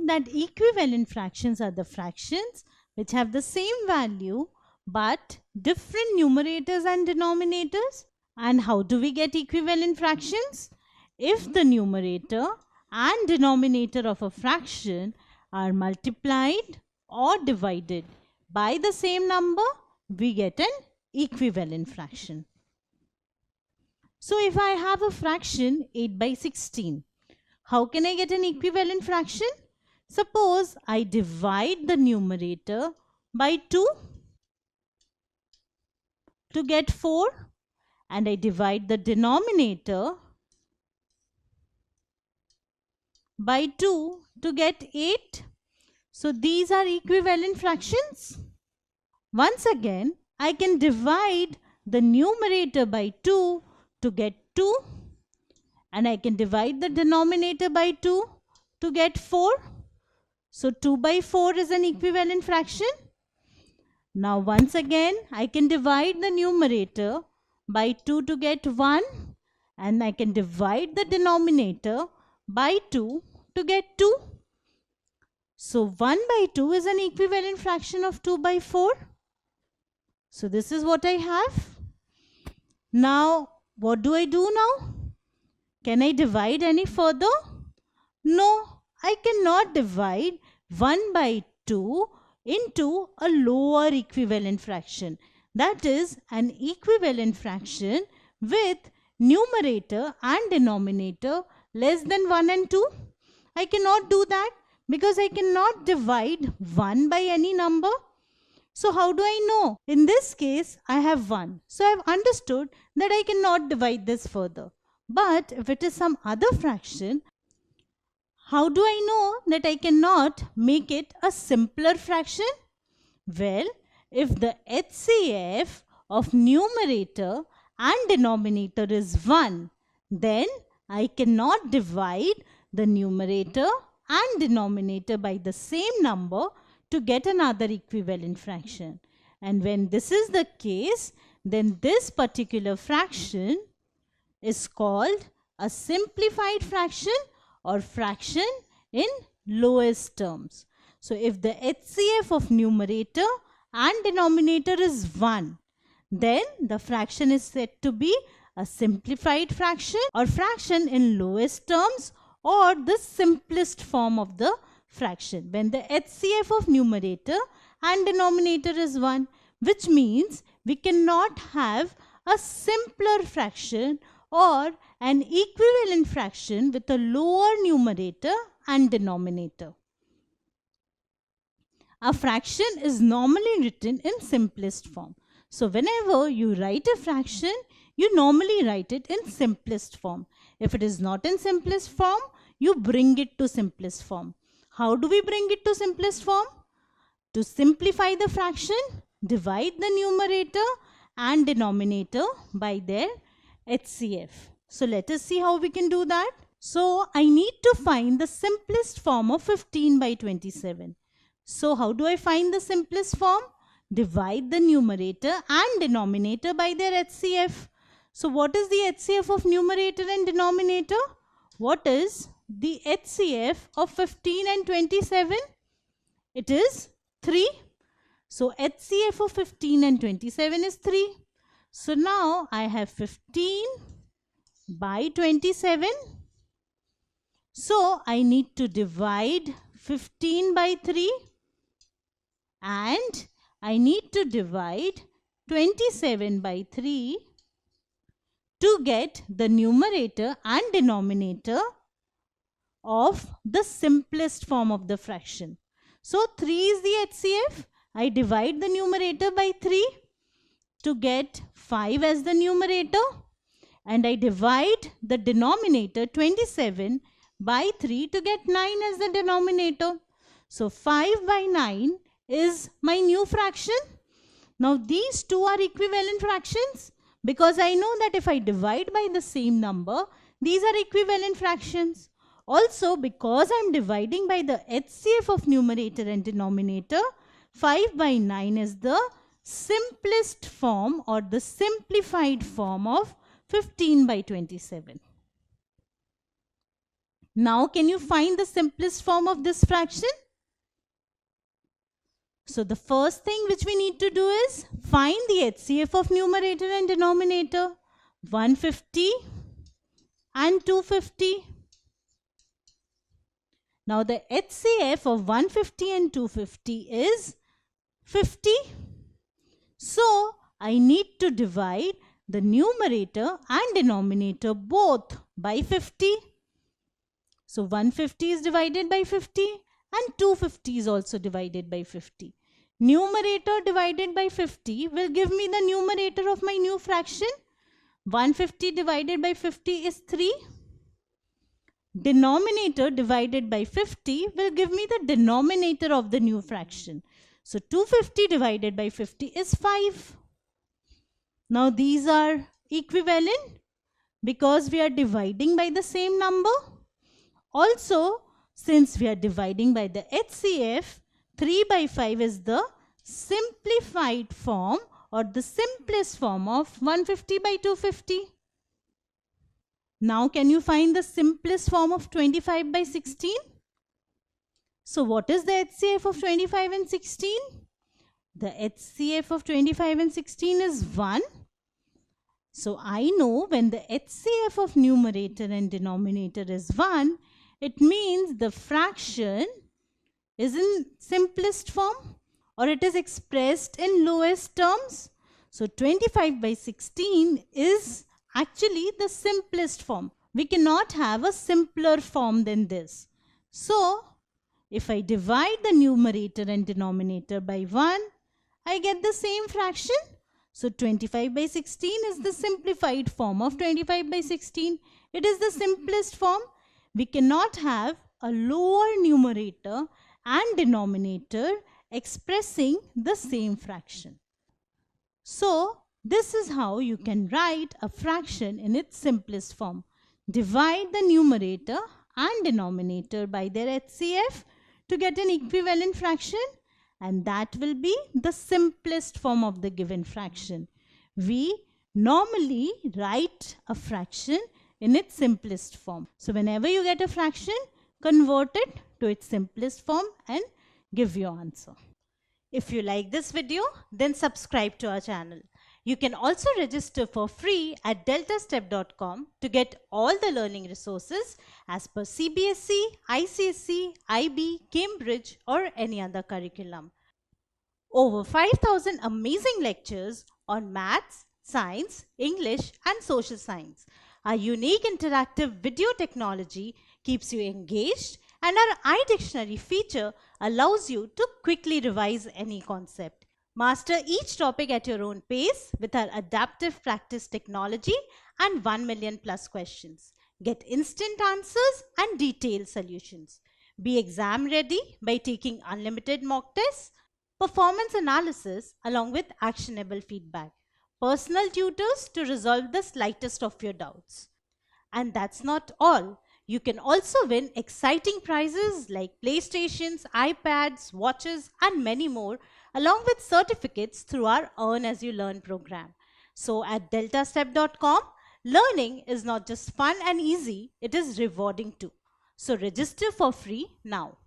that equivalent fractions are the fractions which have the same value but different numerators and denominators. And how do we get equivalent fractions? If the numerator and denominator of a fraction are multiplied or divided by the same number, we get an equivalent fraction. So if I have a fraction 8 by 16, how can I get an equivalent fraction? Suppose I divide the numerator by 2 to get 4 and I divide the denominator by 2 to get 8. So these are equivalent fractions. Once again, I can divide the numerator by 2 to get 2 and I can divide the denominator by 2 to get 4. So 2 by 4 is an equivalent fraction. Now once again, I can divide the numerator by 2 to get 1 and I can divide the denominator by 2 to get 2. So 1 by 2 is an equivalent fraction of 2 by 4. So this is what I have. Now what do I do now? Can I divide any further? No, I cannot divide 1 by 2 into a lower equivalent fraction. That is an equivalent fraction with numerator and denominator less than 1 and 2. I cannot do that because I cannot divide 1 by any number. So how do I know? In this case, I have 1. So I have understood that I cannot divide this further. But if it is some other fraction, how do I know that I cannot make it a simpler fraction? Well, if the HCF of numerator and denominator is 1, then I cannot divide the numerator and denominator by the same number to get another equivalent fraction. And when this is the case, then this particular fraction is called a simplified fraction or fraction in lowest terms. So if the HCF of numerator and denominator is 1, then the fraction is said to be a simplified fraction or fraction in lowest terms or the simplest form of the fraction when the HCF of numerator and denominator is 1, which means we cannot have a simpler fraction or an equivalent fraction with a lower numerator and denominator. A fraction is normally written in simplest form. So whenever you write a fraction, you normally write it in simplest form. If it is not in simplest form, you bring it to simplest form. How do we bring it to simplest form? To simplify the fraction, divide the numerator and denominator by their HCF. So let us see how we can do that. So I need to find the simplest form of 15 by 27. So how do I find the simplest form? Divide the numerator and denominator by their HCF. So what is the HCF of numerator and denominator? What is the HCF of 15 and 27? It is 3. So HCF of 15 and 27 is 3. So now I have 15 by 27. So I need to divide 15 by 3 and I need to divide 27 by 3 to get the numerator and denominator of the simplest form of the fraction. So 3 is the HCF. I divide the numerator by 3 to get 5 as the numerator and I divide the denominator 27 by 3 to get 9 as the denominator. So 5 by 9 is my new fraction. Now these two are equivalent fractions because I know that if I divide by the same number, these are equivalent fractions. Also, because I am dividing by the HCF of numerator and denominator, 5 by 9 is the simplest form or the simplified form of 15 by 27. Now can you find the simplest form of this fraction? So the first thing which we need to do is find the HCF of numerator and denominator. 150 and 250. Now the HCF of 150 and 250 is 50. So I need to divide the numerator and denominator both by 50. So 150 is divided by 50 and 250 is also divided by 50. Numerator divided by 50 will give me the numerator of my new fraction. 150 divided by 50 is 3. Denominator divided by 50 will give me the denominator of the new fraction. So 250 divided by 50 is 5. Now these are equivalent because we are dividing by the same number. Also, since we are dividing by the HCF, 3 by 5 is the simplified form or the simplest form of 150 by 250. Now can you find the simplest form of 25 by 16? So what is the HCF of 25 and 16? The HCF of 25 and 16 is 1. So I know when the HCF of numerator and denominator is 1, it means the fraction is in simplest form or it is expressed in lowest terms. So 25 by 16 is actually the simplest form. We cannot have a simpler form than this. So if I divide the numerator and denominator by 1, I get the same fraction. So 25 by 16 is the simplified form of 25 by 16. It is the simplest form. We cannot have a lower numerator and denominator expressing the same fraction. So this is how you can write a fraction in its simplest form. Divide the numerator and denominator by their HCF to get an equivalent fraction, and that will be the simplest form of the given fraction. We normally write a fraction in its simplest form. So whenever you get a fraction, convert it to its simplest form and give your answer. If you like this video, then subscribe to our channel. You can also register for free at deltastep.com to get all the learning resources as per CBSE, ICSE, IB, Cambridge or any other curriculum. Over 5,000 amazing lectures on maths, science, English and social science. Our unique interactive video technology keeps you engaged, and our iDictionary feature allows you to quickly revise any concept. Master each topic at your own pace with our adaptive practice technology and 1 million plus questions. Get instant answers and detailed solutions. Be exam ready by taking unlimited mock tests, performance analysis along with actionable feedback, personal tutors to resolve the slightest of your doubts. And that's not all. You can also win exciting prizes like PlayStations, iPads, watches and many more, along with certificates through our Earn As You Learn program. So at deltastep.com, learning is not just fun and easy, it is rewarding too. So register for free now.